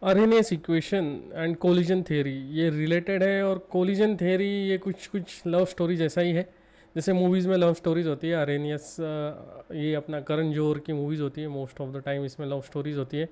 Arrhenius equation and collision theory ये related है। और कोलिजन थ्योरी ये कुछ कुछ लव स्टोरी जैसा ही है, जैसे मूवीज़ में लव स्टोरीज होती है। अरेनियस ये अपना करण जौहर की मूवीज़ होती है, मोस्ट ऑफ द टाइम इसमें लव स्टोरीज होती है।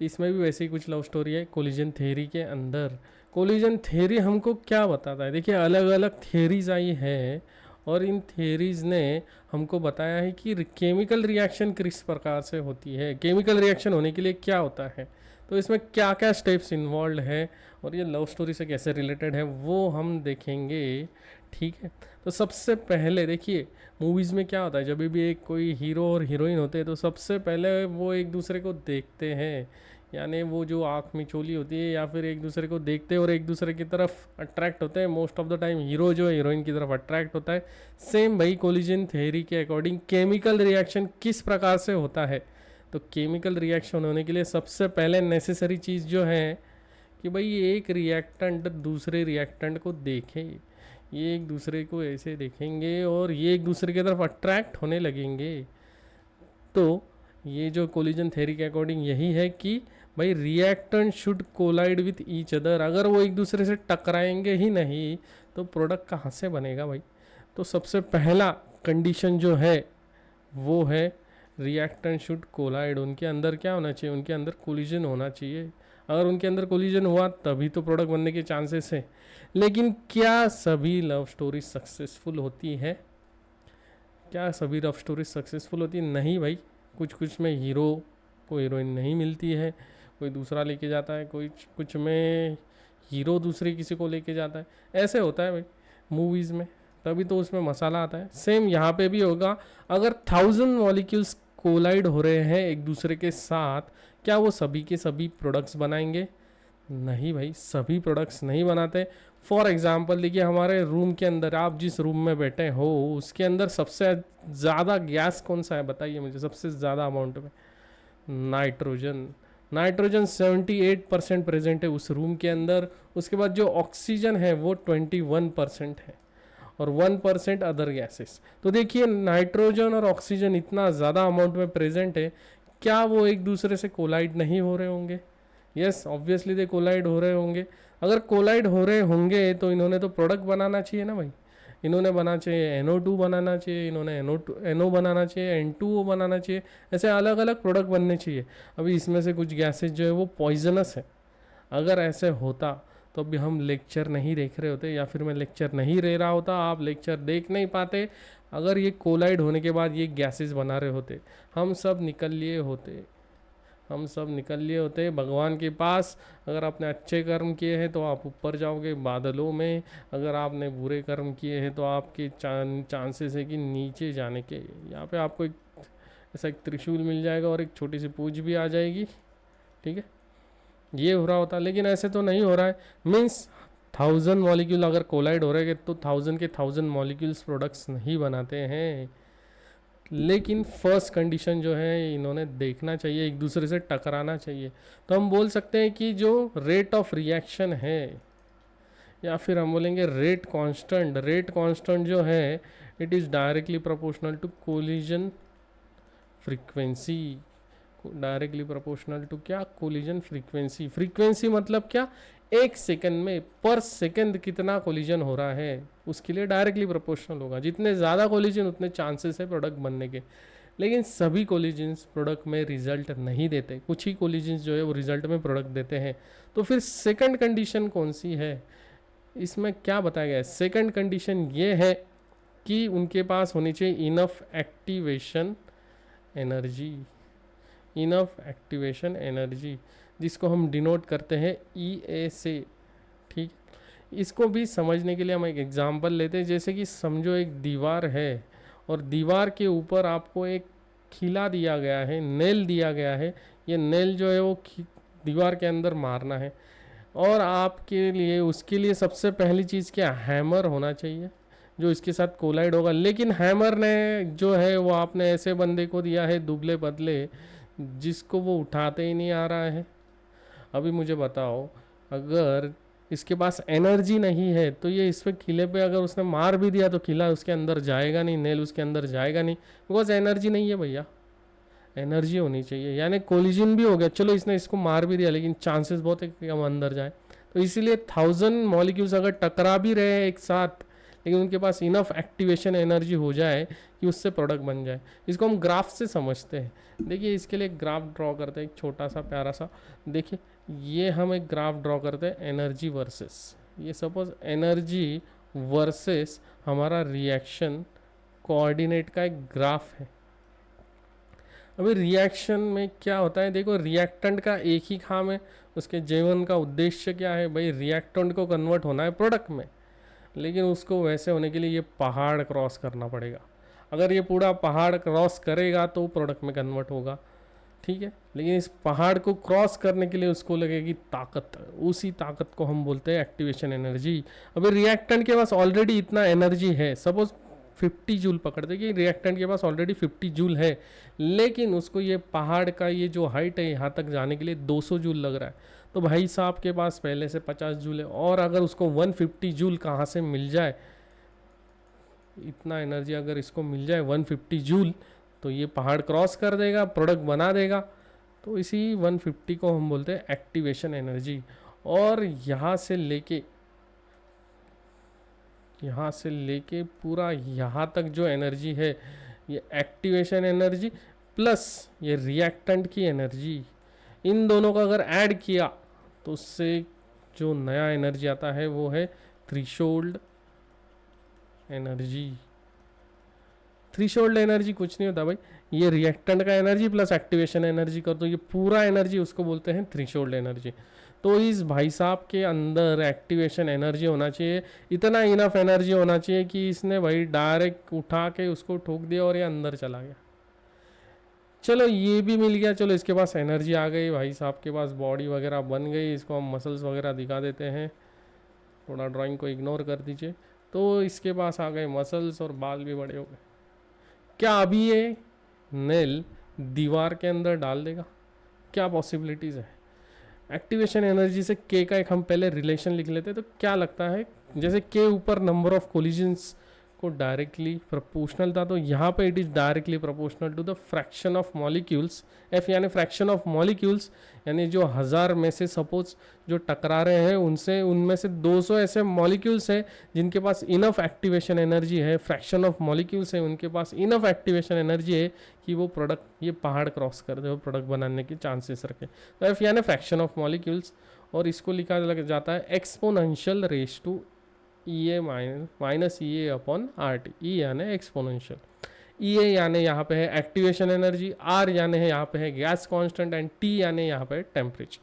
इसमें भी वैसे ही कुछ लव स्टोरी है कोलिजन थ्योरी के अंदर। कोलिजन थ्योरी हमको क्या बताता है? देखिए, अलग अलग थ्योरीज आई है और इन थ्योरीज ने हमको बताया है कि केमिकल रिएक्शन किस प्रकार से होती है, केमिकल रिएक्शन होने के लिए क्या होता है, तो इसमें क्या क्या स्टेप्स इन्वॉल्व है और ये लव स्टोरी से कैसे रिलेटेड है वो हम देखेंगे। ठीक है, तो सबसे पहले देखिए, मूवीज़ में क्या होता है, जब भी एक कोई हीरो और हीरोइन होते हैं तो सबसे पहले वो एक दूसरे को देखते हैं, यानी वो जो आँख मिचोली होती है या फिर एक दूसरे को देखते हैं और एक दूसरे की तरफ अट्रैक्ट होते हैं। Most of the time hero जो है हीरोइन की तरफ अट्रैक्ट होता है। सेम भाई कोलिजन थ्योरी के अकॉर्डिंग केमिकल रिएक्शन किस प्रकार से होता है, तो केमिकल रिएक्शन होने के लिए सबसे पहले नेसेसरी चीज़ जो है कि भाई एक रिएक्टेंट दूसरे रिएक्टेंट को देखे, ये एक दूसरे को ऐसे देखेंगे और ये एक दूसरे की तरफ अट्रैक्ट होने लगेंगे। तो ये जो कोलिजन थ्योरी के अकॉर्डिंग यही है कि भाई reactant should collide with each other. अगर वो एक दूसरे से टकराएंगे ही नहीं तो प्रोडक्ट कहाँ से बनेगा भाई? तो सबसे पहला कंडीशन जो है वो है रिएक्टेंट शुड कोलाइड। उनके अंदर क्या होना चाहिए? उनके अंदर कोलिजन होना चाहिए। अगर उनके अंदर कोलिजन हुआ तभी तो प्रोडक्ट बनने के चांसेस है। लेकिन क्या सभी लव स्टोरी सक्सेसफुल होती है? क्या सभी लव स्टोरी सक्सेसफुल होती है? नहीं भाई, कुछ कुछ में हीरो को हीरोइन नहीं मिलती है, कोई दूसरा लेके जाता है, कोई कुछ में हीरो दूसरे किसी को लेके जाता है। ऐसे होता है भाई मूवीज़ में, तभी तो उसमें मसाला आता है। सेम यहाँ पे भी होगा। अगर 1000 मॉलिक्यूल्स कोलाइड हो रहे हैं एक दूसरे के साथ, क्या वो सभी के सभी प्रोडक्ट्स बनाएंगे? नहीं भाई, सभी प्रोडक्ट्स नहीं बनाते। फॉर एग्जांपल देखिए, हमारे रूम के अंदर, आप जिस रूम में बैठे हो उसके अंदर सबसे ज़्यादा गैस कौन सा है बताइए मुझे, सबसे ज़्यादा अमाउंट में? नाइट्रोजन। नाइट्रोजन 78% प्रेजेंट है उस रूम के अंदर। उसके बाद जो ऑक्सीजन है वो 21% है और 1% अदर गैसेस। तो देखिए, नाइट्रोजन और ऑक्सीजन इतना ज़्यादा अमाउंट में प्रेजेंट है, क्या वो एक दूसरे से कोलाइड नहीं हो रहे होंगे? यस, ऑब्वियसली दे कोलाइड हो रहे होंगे। अगर कोलाइड हो रहे होंगे तो इन्होंने तो प्रोडक्ट बनाना चाहिए ना भाई। इन्होंने बनाना चाहिए NO2 बनाना चाहिए, इन्होंने NO बनाना चाहिए, N2O बनाना चाहिए, ऐसे अलग अलग प्रोडक्ट बनने चाहिए। अभी इसमें से कुछ गैसेज जो है वो पॉइजनस है। अगर ऐसे होता तो अभी हम लेक्चर नहीं देख रहे होते, या फिर मैं लेक्चर नहीं ले रहा होता, आप लेक्चर देख नहीं पाते। अगर ये कोलाइड होने के बाद ये गैसेस बना रहे होते, हम सब निकल लिए होते, हम सब निकल लिए होते भगवान के पास। अगर आपने अच्छे कर्म किए हैं तो आप ऊपर जाओगे बादलों में, अगर आपने बुरे कर्म किए हैं तो आपके चांसेस है कि नीचे जाने के। यहाँ पे आपको एक ऐसा एक त्रिशूल मिल जाएगा और एक छोटी सी पूंछ भी आ जाएगी। ठीक है, ये हो रहा होता, लेकिन ऐसे तो नहीं हो रहा है। मीन्स 1000 मॉलिक्यूल अगर कोलाइड हो रहे हैं तो 1000 के 1000 मॉलिक्यूल्स प्रोडक्ट्स नहीं बनाते हैं। लेकिन फर्स्ट कंडीशन जो है इन्होंने देखना चाहिए, एक दूसरे से टकराना चाहिए। तो हम बोल सकते हैं कि जो रेट ऑफ रिएक्शन है, या फिर हम बोलेंगे रेट कांस्टेंट, रेट कांस्टेंट जो है it is directly proportional to collision frequency. Directly proportional to क्या? Collision frequency. फ्रीक्वेंसी मतलब क्या? एक सेकंड में पर सेकंड कितना कोलिजन हो रहा है उसके लिए डायरेक्टली प्रोपोर्शनल होगा। जितने ज़्यादा कोलिजन उतने चांसेस है प्रोडक्ट बनने के। लेकिन सभी कोलिजन्स प्रोडक्ट में रिजल्ट नहीं देते, कुछ ही कोलिजन्स जो है वो रिजल्ट में प्रोडक्ट देते हैं। तो फिर सेकंड कंडीशन कौन सी है? इसमें क्या बताया गया है? सेकंड कंडीशन ये है कि उनके पास होनी चाहिए enough activation energy. Enough activation energy, जिसको हम डिनोट करते हैं EA से। ठीक, इसको भी समझने के लिए हम एक एग्जांपल लेते हैं। जैसे कि समझो एक दीवार है और दीवार के ऊपर आपको एक खिला दिया गया है, नेल दिया गया है। ये नेल जो है वो दीवार के अंदर मारना है, और आपके लिए उसके लिए सबसे पहली चीज़ क्या? हैमर होना चाहिए जो इसके साथ कोलाइड होगा। लेकिन हैमर ने जो है वो आपने ऐसे बंदे को दिया है दुबले पतले, जिसको वो उठाते ही नहीं आ रहा है। अभी मुझे बताओ, अगर इसके पास एनर्जी नहीं है तो ये इस पे खिले पे अगर उसने मार भी दिया तो खिला उसके अंदर जाएगा नहीं, नेल उसके अंदर जाएगा नहीं, बिकॉज एनर्जी नहीं है भैया। एनर्जी होनी चाहिए, यानी कोलिजन भी हो गया, चलो इसने इसको मार भी दिया लेकिन चांसेस बहुत है कि हम अंदर जाए। तो इसीलिए 1000 मॉलिक्यूल्स अगर टकरा भी रहे हैं एक साथ, लेकिन उनके पास इनफ एक्टिवेशन एनर्जी हो जाए कि उससे प्रोडक्ट बन जाए। इसको हम ग्राफ से समझते हैं। देखिए इसके लिए एक ग्राफ ड्रॉ करते हैं, एक छोटा सा प्यारा सा। देखिए ये हम एक ग्राफ ड्रॉ करते हैं एनर्जी वर्सेस, ये सपोज एनर्जी वर्सेस हमारा रिएक्शन कोऑर्डिनेट का एक ग्राफ है। अभी रिएक्शन में क्या होता है, देखो रिएक्टेंट का एक ही काम है, उसके जीवन का उद्देश्य क्या है भाई, रिएक्टेंट को कन्वर्ट होना है प्रोडक्ट में, लेकिन उसको वैसे होने के लिए ये पहाड़ क्रॉस करना पड़ेगा। अगर ये पूरा पहाड़ क्रॉस करेगा तो प्रोडक्ट में कन्वर्ट होगा, ठीक है। लेकिन इस पहाड़ को क्रॉस करने के लिए उसको लगेगी ताकत, उसी ताकत को हम बोलते हैं एक्टिवेशन एनर्जी। अभी रिएक्टेंट के पास ऑलरेडी इतना एनर्जी है, सपोज 50 जूल पकड़ते कि रिएक्टेंट के पास ऑलरेडी 50 जूल है, लेकिन उसको ये पहाड़ का ये जो हाइट है यहाँ तक जाने के लिए 200 जूल लग रहा है। तो भाई साहब के पास पहले से 50 जूल है, और अगर उसको 150 जूल कहाँ से मिल जाए, इतना एनर्जी अगर इसको मिल जाए 150 जूल, तो ये पहाड़ क्रॉस कर देगा, प्रोडक्ट बना देगा। तो इसी 150 को हम बोलते हैं एक्टिवेशन एनर्जी। और यहाँ से लेके पूरा यहाँ तक जो एनर्जी है, ये एक्टिवेशन एनर्जी प्लस ये रिएक्टेंट की एनर्जी, इन दोनों का अगर ऐड किया तो उससे जो नया एनर्जी आता है वो है थ्रेशोल्ड एनर्जी। थ्रेशोल्ड एनर्जी कुछ नहीं होता भाई, ये रिएक्टेंट का एनर्जी प्लस एक्टिवेशन एनर्जी कर दो, ये पूरा एनर्जी उसको बोलते हैं थ्रेशोल्ड एनर्जी। तो इस भाई साहब के अंदर एक्टिवेशन एनर्जी होना चाहिए, इतना इनफ एनर्जी होना चाहिए कि इसने भाई डायरेक्ट उठा के उसको ठोक दिया और ये अंदर चला गया। चलो ये भी मिल गया, चलो इसके पास एनर्जी आ गई, भाई साहब के पास बॉडी वगैरह बन गई, इसको हम मसल्स वगैरह दिखा देते हैं, थोड़ा ड्राइंग को इग्नोर कर दीजिए। तो इसके पास आ गए मसल्स और बाल भी बड़े हो गए। क्या अभी ये नेल दीवार के अंदर डाल देगा? क्या पॉसिबिलिटीज़ है? एक्टिवेशन एनर्जी से के का एक हम पहले रिलेशन लिख लेते हैं, तो क्या लगता है, जैसे के ऊपर नंबर ऑफ कोलिजन्स को डायरेक्टली प्रोपोर्शनल था, तो यहाँ पे it is directly proportional to the fraction of molecules, F यानी फ्रैक्शन ऑफ मॉलिक्यूल्स, यानी जो 1000 में से सपोज जो टकरा रहे हैं उनसे उनमें से 200 ऐसे मॉलिक्यूल्स हैं जिनके पास इनफ एक्टिवेशन एनर्जी है, फ्रैक्शन ऑफ मॉलिक्यूल्स है उनके पास इनफ एक्टिवेशन एनर्जी है कि वो प्रोडक्ट, ये पहाड़ क्रॉस कर दे, वो प्रोडक्ट बनाने के चांसेस रखे। तो एफ यानी फ्रैक्शन ऑफ मॉलिक्यूल्स, और इसको लिखा जाता है exponential raise to E A minus E A upon R T. E यानी एक्सपोनेंशियल, ई ए यानी यहाँ पे है एक्टिवेशन एनर्जी, आर यानी है यहाँ पे है गैस कांस्टेंट, एंड टी यानी यहाँ पे टेम्परेचर।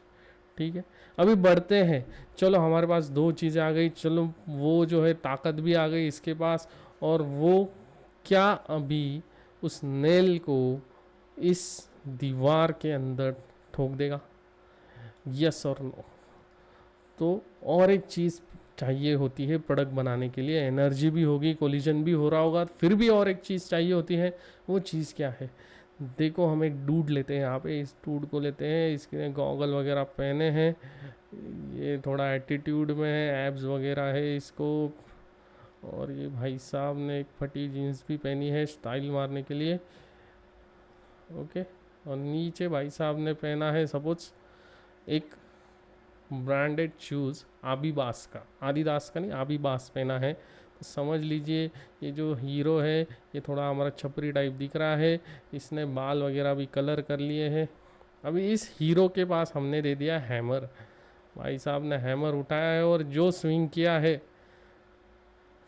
ठीक है, अभी बढ़ते हैं। चलो हमारे पास दो चीज़ें आ गई, चलो वो जो है ताकत भी आ गई इसके पास, और वो क्या अभी उस नेल को इस दीवार के अंदर ठोक देगा, यस और नो? तो और एक चीज़ चाहिए होती है प्रोडक्ट बनाने के लिए, एनर्जी भी होगी, कोलिजन भी हो रहा होगा, फिर भी और एक चीज़ चाहिए होती है। वो चीज़ क्या है? देखो हम एक डूड लेते हैं, यहाँ पे इस डूड को लेते हैं, इसके गॉगल वगैरह पहने हैं, ये थोड़ा एटीट्यूड में है, एब्स वगैरह है इसको, और ये भाई साहब ने एक फटी जीन्स भी पहनी है स्टाइल मारने के लिए, ओके। और नीचे भाई साहब ने पहना है सपोज एक ब्रांडेड शूज़ आबीबास का, आदिदास का नहीं, आबीबास पहना है। तो समझ लीजिए ये जो हीरो है ये थोड़ा हमारा छपरी टाइप दिख रहा है, इसने बाल वगैरह भी कलर कर लिए हैं। अभी इस हीरो के पास हमने दे दिया हैमर, भाई साहब ने हैमर उठाया है और जो स्विंग किया है,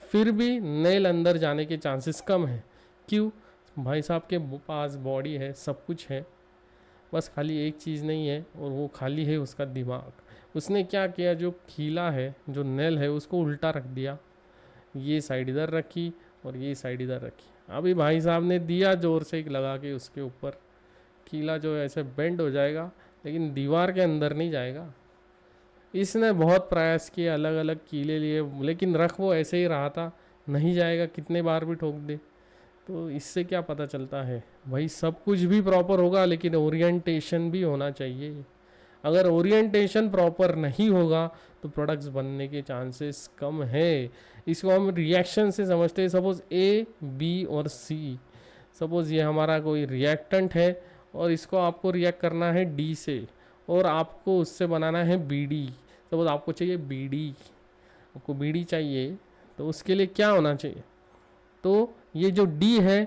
फिर भी नेल अंदर जाने के चांसेस कम हैं। क्यों? भाई साहब के पास बॉडी है, सब कुछ है, बस खाली एक चीज़ नहीं है, और वो खाली है उसका दिमाग। उसने क्या किया, जो खीला है, जो नेल है, उसको उल्टा रख दिया, ये साइड इधर रखी और ये साइड इधर रखी। अभी भाई साहब ने दिया जोर से एक लगा के उसके ऊपर, खीला जो है ऐसे बेंड हो जाएगा, लेकिन दीवार के अंदर नहीं जाएगा। इसने बहुत प्रयास किए, अलग अलग कीले लिए, लेकिन रख वो ऐसे ही रहा था, नहीं जाएगा, कितने बार भी ठोक दे। तो इससे क्या पता चलता है भाई, सब कुछ भी प्रॉपर होगा लेकिन ओरिएंटेशन भी होना चाहिए। अगर ओरिएंटेशन प्रॉपर नहीं होगा तो प्रोडक्ट्स बनने के चांसेस कम है। इसको हम रिएक्शन से समझते हैं। सपोज ए, बी और सी, सपोज ये हमारा कोई रिएक्टेंट है और इसको आपको रिएक्ट करना है डी से, और आपको उससे बनाना है बी डी। सपोज आपको चाहिए बी डी, आपको बी डी चाहिए, तो उसके लिए क्या होना चाहिए, तो ये जो डी है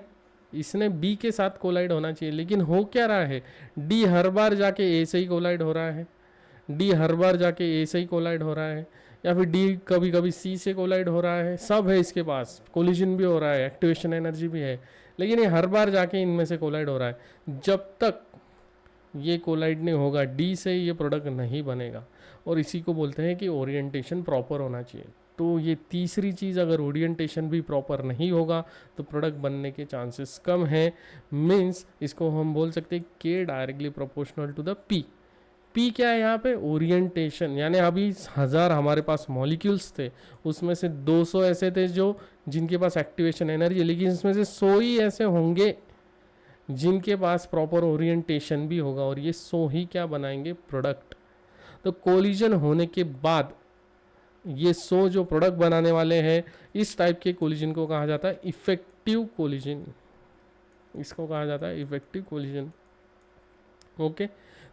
इसने बी के साथ कोलाइड होना चाहिए, लेकिन हो क्या रहा है, डी हर बार जाके ए से ही कोलाइड हो रहा है, डी हर बार जाके ए से ही कोलाइड हो रहा है, या फिर डी कभी कभी सी से कोलाइड हो रहा है, सब है इसके पास, कोलिजन भी हो रहा है, एक्टिवेशन एनर्जी भी है, लेकिन ये हर बार जाके इनमें से कोलाइड हो रहा है। जब तक ये कोलाइड नहीं होगा डी से, ये प्रोडक्ट नहीं बनेगा, और इसी को बोलते हैं कि ओरिएंटेशन प्रॉपर होना चाहिए। तो ये तीसरी चीज़, अगर ओरिएंटेशन भी प्रॉपर नहीं होगा तो प्रोडक्ट बनने के चांसेस कम हैं। मीन्स इसको हम बोल सकते हैं के directly proportional to the P. P क्या है यहाँ पे, ओरिएंटेशन, यानी अभी 1000 हमारे पास मॉलिक्यूल्स थे, उसमें से 200 ऐसे थे जो जिनके पास एक्टिवेशन एनर्जी है, लेकिन इसमें से 100 ही ऐसे होंगे जिनके पास प्रॉपर ओरिएंटेशन भी होगा, और ये 100 ही क्या बनाएंगे, प्रोडक्ट। तो कोलिजन होने के बाद ये 100 जो प्रोडक्ट बनाने वाले हैं, इस टाइप के कोलिजन को कहा जाता है इफेक्टिव कोलिजन, इसको कहा जाता है इफेक्टिव कोलिजन। ओके,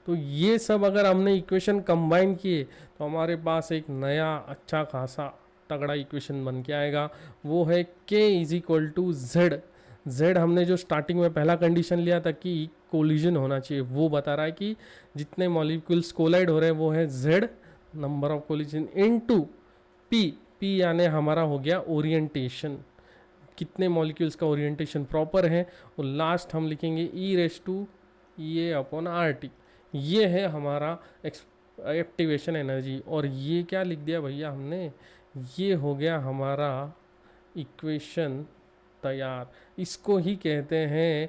तो ये सब अगर हमने इक्वेशन कंबाइन किए तो हमारे पास एक नया अच्छा खासा तगड़ा इक्वेशन बन के आएगा, वो है k is equal to Z. Z हमने जो स्टार्टिंग में पहला कंडीशन लिया था कि कोलिजन होना चाहिए, वो बता रहा है कि जितने मॉलिक्यूल्स कोलाइड हो रहे हैं वो है Z number of collision into P. P यानी हमारा हो गया ओरिएंटेशन, कितने मॉलिक्यूल्स का ओरिएंटेशन प्रॉपर है, और लास्ट हम लिखेंगे E raise to E A upon R T. ये है हमारा एक्टिवेशन एनर्जी, और ये क्या लिख दिया भैया हमने, ये हो गया हमारा इक्वेशन तैयार। इसको ही कहते हैं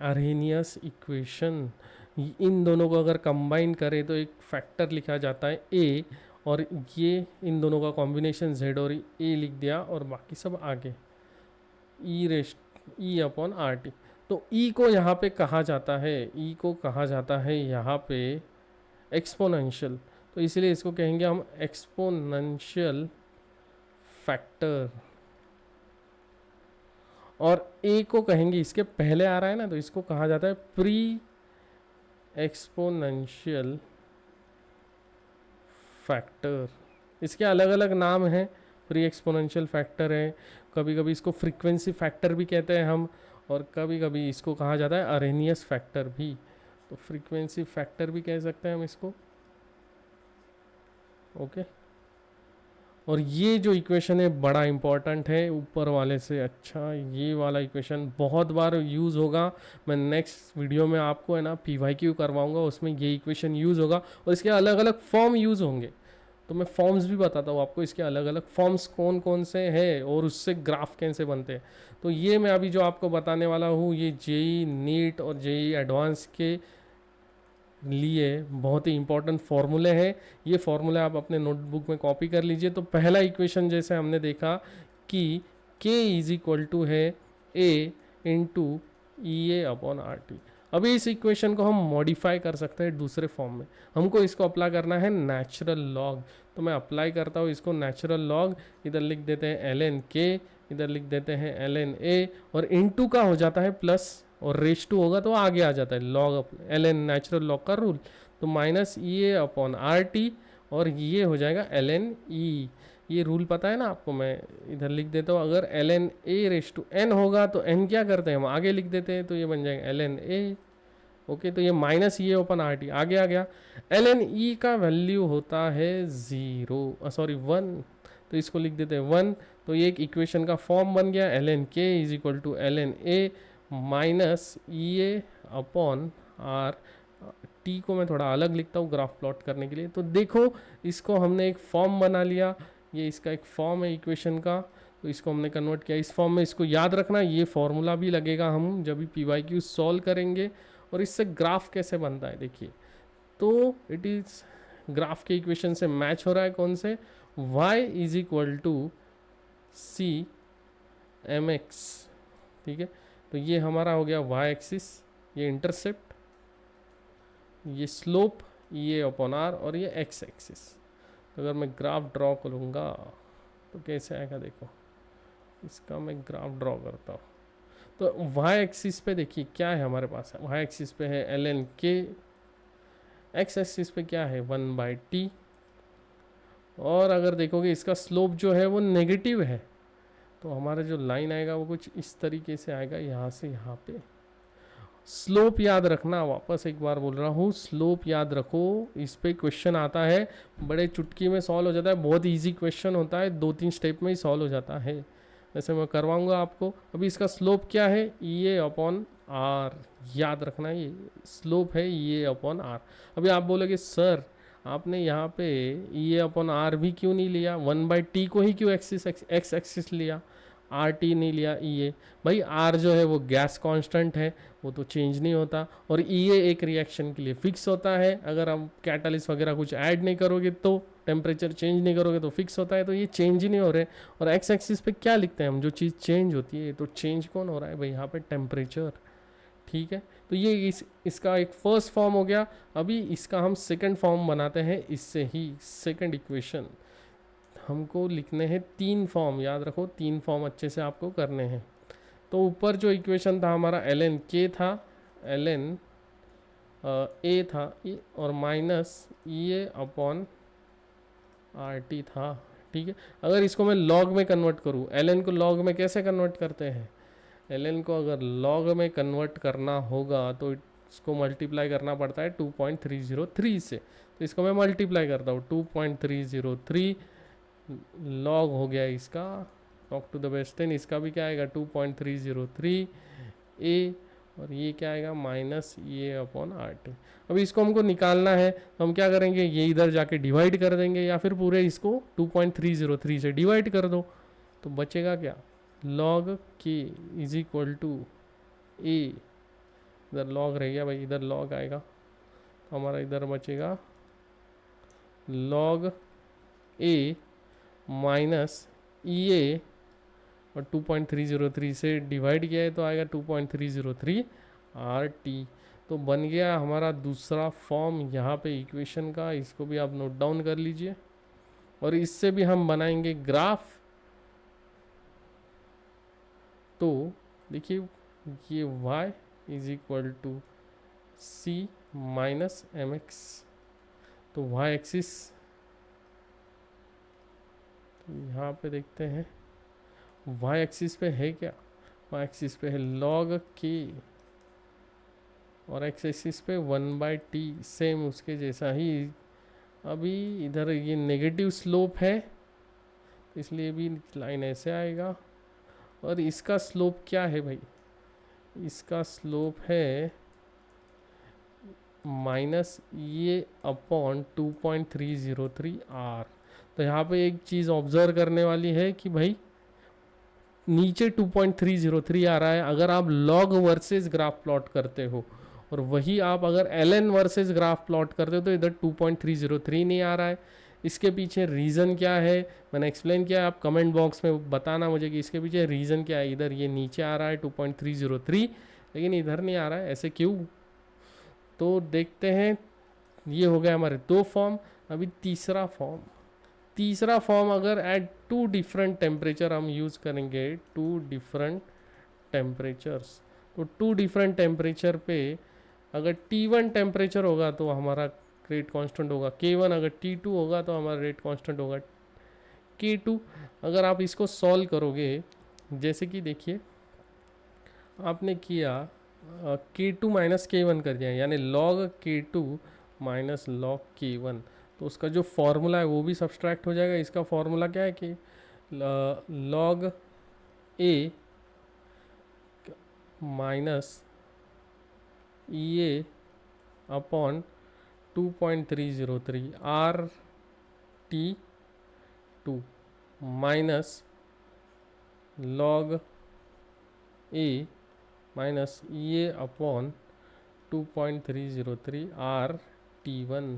अरेनियस इक्वेशन। इन दोनों को अगर कंबाइन करें तो एक फैक्टर लिखा जाता है ए, और ये इन दोनों का कॉम्बिनेशन जेड और ए लिख दिया, और बाकी सब आगे E raise E upon R T. तो ई को यहाँ पे कहा जाता है, ई को कहा जाता है यहाँ पे एक्सपोनेंशियल, तो इसलिए इसको कहेंगे हम एक्सपोनेंशियल फैक्टर। और ए को कहेंगे, इसके पहले आ रहा है ना, तो इसको कहा जाता है प्री एक्सपोनेंशियल फैक्टर। इसके अलग अलग नाम हैं, प्री एक्सपोनेंशियल फैक्टर है, कभी कभी इसको फ्रीक्वेंसी फैक्टर भी कहते हैं हम, और कभी कभी इसको कहा जाता है अरेनियस फैक्टर भी। तो फ्रीक्वेंसी फैक्टर भी कह सकते हैं हम इसको। ओके, और ये जो इक्वेशन है बड़ा इंपॉर्टेंट है ऊपर वाले से। अच्छा, ये वाला इक्वेशन बहुत बार यूज़ होगा, मैं नेक्स्ट वीडियो में आपको है ना PYQ करवाऊंगा, उसमें ये इक्वेशन यूज़ होगा, और इसके अलग अलग फॉर्म यूज़ होंगे, तो मैं फॉर्म्स भी बताता हूँ आपको, इसके अलग अलग फॉर्म्स कौन कौन से हैं और उससे ग्राफ कैसे बनते हैं। तो ये मैं अभी जो आपको बताने वाला हूँ, ये JEE नीट और JEE एडवांस के लिए बहुत ही इंपॉर्टेंट फार्मूले हैं। ये फार्मूले आप अपने नोटबुक में कॉपी कर लीजिए। तो पहला इक्वेशन जैसे हमने देखा कि k इज इक्वल टू है a into E A upon R T. अभी इस इक्वेशन को हम मॉडिफाई कर सकते हैं दूसरे फॉर्म में, हमको इसको अप्लाई करना है नेचुरल लॉग। तो मैं अप्लाई करता हूँ इसको नेचुरल लॉग, इधर लिख देते हैं ln k, इधर लिख देते हैं ln a, और इंटू का हो जाता है प्लस, और रेस टू होगा तो आगे आ जाता है लॉग ln नेचुरल लॉग का रूल, तो minus E A upon R T, और ये हो जाएगा ln e। ये रूल पता है ना आपको, मैं इधर लिख देता हूँ, अगर ln a raise to n होगा तो n क्या करते हैं हम आगे लिख देते हैं, तो ये बन जाएगा ln a। ओके, तो ये माइनस ई ए ओपन आर टी आगे आ गया। ln e का वैल्यू होता है 1, तो इसको लिख देते हैं 1। तो ये एक इक्वेशन का फॉर्म बन गया, ln k is equal to ln a minus E A upon R T. को मैं थोड़ा अलग लिखता हूँ ग्राफ प्लॉट करने के लिए। तो देखो, इसको हमने एक फॉर्म बना लिया, ये इसका एक फॉर्म है इक्वेशन का, तो इसको हमने कन्वर्ट किया इस फॉर्म में। इसको याद रखना, ये फॉर्मूला भी लगेगा हम जब भी PYQ सॉल्व करेंगे। और इससे ग्राफ कैसे बनता है देखिए, तो इट इज़ ग्राफ के इक्वेशन से मैच हो रहा है कौन से, y is equal to C M X. ठीक है, तो ये हमारा हो गया y एक्सिस, ये इंटरसेप्ट, ये स्लोप ये अपॉन आर, और ये x एक्सिस। तो अगर मैं ग्राफ ड्रॉ करूँगा तो कैसे आएगा, देखो इसका मैं ग्राफ ड्रॉ करता हूँ। तो वाई एक्सिस पे देखिए क्या है हमारे पास, वाई एक्सिस पे है एल एन के, एक्स एक्सिस पे क्या है 1/t, और अगर देखोगे इसका स्लोप जो है वो नेगेटिव है, तो हमारा जो लाइन आएगा वो कुछ इस तरीके से आएगा, यहाँ से यहाँ पे। स्लोप याद रखना, वापस एक बार बोल रहा हूँ, स्लोप याद रखो, इस पे क्वेश्चन आता है, बड़े चुटकी में सॉल्व हो जाता है, बहुत इजी क्वेश्चन होता है, 2-3 स्टेप में ही सॉल्व हो जाता है। वैसे मैं करवाऊंगा आपको। अभी इसका स्लोप क्या है, ये अपॉन आर, याद रखना ये स्लोप है ये अपॉन आर। अभी आप बोलोगे सर आपने यहाँ पे ये अपॉन आर भी क्यों नहीं लिया, 1/t को ही क्यों एक्स एक्सिस लिया, आर टी नहीं लिया ई ए। भाई आर जो है वो गैस कांस्टेंट है, वो तो चेंज नहीं होता, और ई ए एक रिएक्शन के लिए फिक्स होता है, अगर हम कैटालिस्ट वगैरह कुछ ऐड नहीं करोगे तो, टेम्परेचर चेंज नहीं करोगे तो फिक्स होता है, तो ये चेंज ही नहीं हो रहे। और एक्स एक्सिस पे क्या लिखते हैं हम, जो चीज़ चेंज होती है, तो चेंज कौन हो रहा है भाई यहाँ पे, टेम्परेचर। ठीक है, तो ये इसका एक फर्स्ट फॉर्म हो गया। अभी इसका हम सेकंड फॉर्म बनाते हैं, इससे ही सेकंड इक्वेशन हमको लिखने हैं 3 फॉर्म, याद रखो 3 फॉर्म अच्छे से आपको करने हैं। तो ऊपर जो इक्वेशन था हमारा एल एन के था, एल एन ए था, और माइनस ए अपॉन आर टी था। ठीक है, अगर इसको मैं लॉग में कन्वर्ट करूँ, एल एन को लॉग में कैसे कन्वर्ट करते हैं, एल एन को अगर लॉग में कन्वर्ट करना होगा तो इसको मल्टीप्लाई करना पड़ता है 2.303 से। तो इसको मैं मल्टीप्लाई करता हूँ, 2.303 लॉग हो गया इसका, लॉग टू द बेस 10, इसका भी क्या आएगा 2.303 ए, और ये क्या आएगा माइनस ये अपॉन आर टी। अभी इसको हमको निकालना है, तो हम क्या करेंगे, ये इधर जाके डिवाइड कर देंगे, या फिर पूरे इसको 2.303 से डिवाइड कर दो, तो बचेगा क्या, लॉग के इज इक्वल टू ए, इधर लॉग रह गया भाई, इधर लॉग आएगा, तो हमारा इधर बचेगा लॉग ए माइनस ई ए, और 2.303 से डिवाइड किया है तो आएगा 2.303 आर टी। तो बन गया हमारा दूसरा फॉर्म यहाँ पे इक्वेशन का, इसको भी आप नोट डाउन कर लीजिए, और इससे भी हम बनाएंगे ग्राफ। तो देखिए ये y is equal to C minus M X, तो y एक्सिस, तो यहाँ पे देखते हैं y एक्सिस पे है क्या, y एक्सिस पे है log k, और x एक्सिस पे 1/t, सेम उसके जैसा ही। अभी इधर ये नेगेटिव स्लोप है, इसलिए भी लाइन ऐसे आएगा, और इसका स्लोप क्या है भाई, इसका स्लोप है माइनस ये अपॉन 2.303 आर। तो यहाँ पे एक चीज़ ऑब्जर्व करने वाली है कि भाई नीचे 2.303 आ रहा है, अगर आप लॉग वर्सेस ग्राफ प्लॉट करते हो, और वही आप अगर L N versus graph plot करते हो, तो इधर 2.303 नहीं आ रहा है। इसके पीछे रीज़न क्या है, मैंने एक्सप्लेन किया, आप कमेंट बॉक्स में बताना मुझे कि इसके पीछे रीज़न क्या है। इधर ये नीचे आ रहा है 2.303, लेकिन इधर नहीं आ रहा है, ऐसे क्यों, तो देखते हैं। ये हो गया हमारे 2 फॉर्म। अभी तीसरा फॉर्म अगर एट 2 डिफरेंट टेम्परेचर हम यूज़ करेंगे, 2 डिफरेंट टेम्परेचर्स, तो 2 डिफरेंट टेम्परेचर पे अगर T1 टेम्परेचर होगा तो हमारा रेट कांस्टेंट होगा K1, अगर T2 होगा तो हमारा रेट कांस्टेंट होगा K2। अगर आप इसको सॉल्व करोगे, जैसे कि देखिए आपने किया K2 माइनस K1 कर दिया, यानी log K2 minus log K1, तो उसका जो फॉर्मूला है वो भी सब्सट्रैक्ट हो जाएगा। इसका फॉर्मूला क्या है कि log A माइनस ये upon 2.303 R T 2 minus log A minus ये अपॉन 2.303 आर टी 1।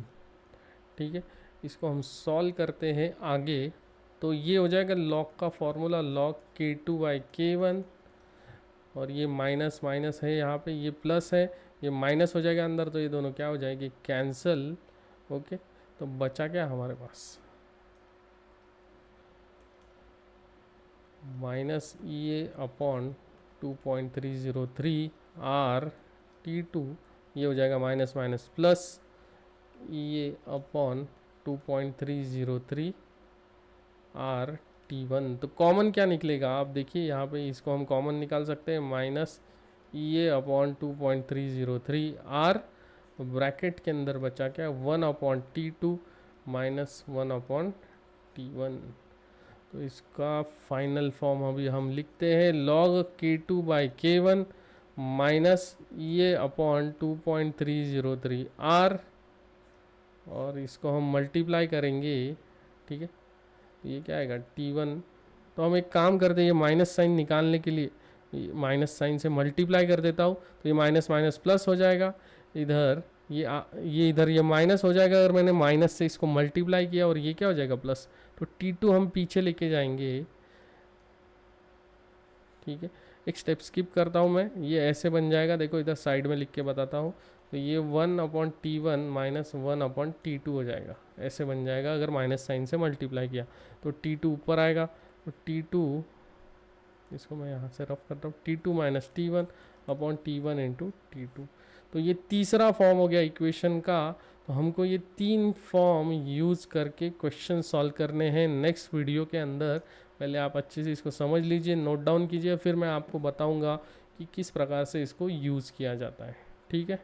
ठीक है, इसको हम सॉल्व करते हैं आगे, तो ये हो जाएगा लॉग का फॉर्मूला लॉग K2/K1, और ये माइनस माइनस है यहाँ पे, ये प्लस है, ये माइनस हो जाएगा अंदर, तो ये दोनों क्या हो जाएगी कैंसिल। ओके, तो बचा क्या हमारे पास माइनस ये अपॉन 2.303 आर T2, ये हो जाएगा माइनस माइनस प्लस ये अपॉन 2.303 आर T1। तो कॉमन क्या निकलेगा आप देखिए यहाँ पे, इसको हम कॉमन निकाल सकते हैं, माइनस ये अपॉन 2.303 आर, ब्रैकेट के अंदर बचा क्या 1/T2 माइनस 1/T1। तो इसका फाइनल फॉर्म अभी हम लिखते हैं, log K2/K1 माइनस ये अपॉन 2.303 आर, और इसको हम मल्टीप्लाई करेंगे, ठीक है। तो ये क्या आएगा T1। तो हम एक काम करते हैं, ये माइनस साइन निकालने के लिए माइनस साइन से मल्टीप्लाई कर देता हूँ, तो ये माइनस माइनस प्लस हो जाएगा, इधर ये इधर ये माइनस हो जाएगा अगर मैंने माइनस से इसको मल्टीप्लाई किया, और ये क्या हो जाएगा प्लस। तो T2 हम पीछे लेके जाएंगे, ठीक है। एक स्टेप स्किप करता हूँ मैं, ये ऐसे बन जाएगा, देखो इधर साइड में लिख के बताता हूँ। तो ये 1/T1 माइनस 1/T2 हो जाएगा, ऐसे बन जाएगा अगर माइनस साइन से मल्टीप्लाई किया। तो T2 ऊपर आएगा, तो T2, इसको मैं यहाँ से रफ करता हूँ, T2 minus T1/T1 into T2। तो ये तीसरा फॉर्म हो गया इक्वेशन का। तो हमको ये 3 फॉर्म यूज़ करके क्वेश्चन सॉल्व करने हैं नेक्स्ट वीडियो के अंदर। पहले आप अच्छे से इसको समझ लीजिए, नोट डाउन कीजिए, फिर मैं आपको बताऊंगा कि किस प्रकार से इसको यूज़ किया जाता है, ठीक है।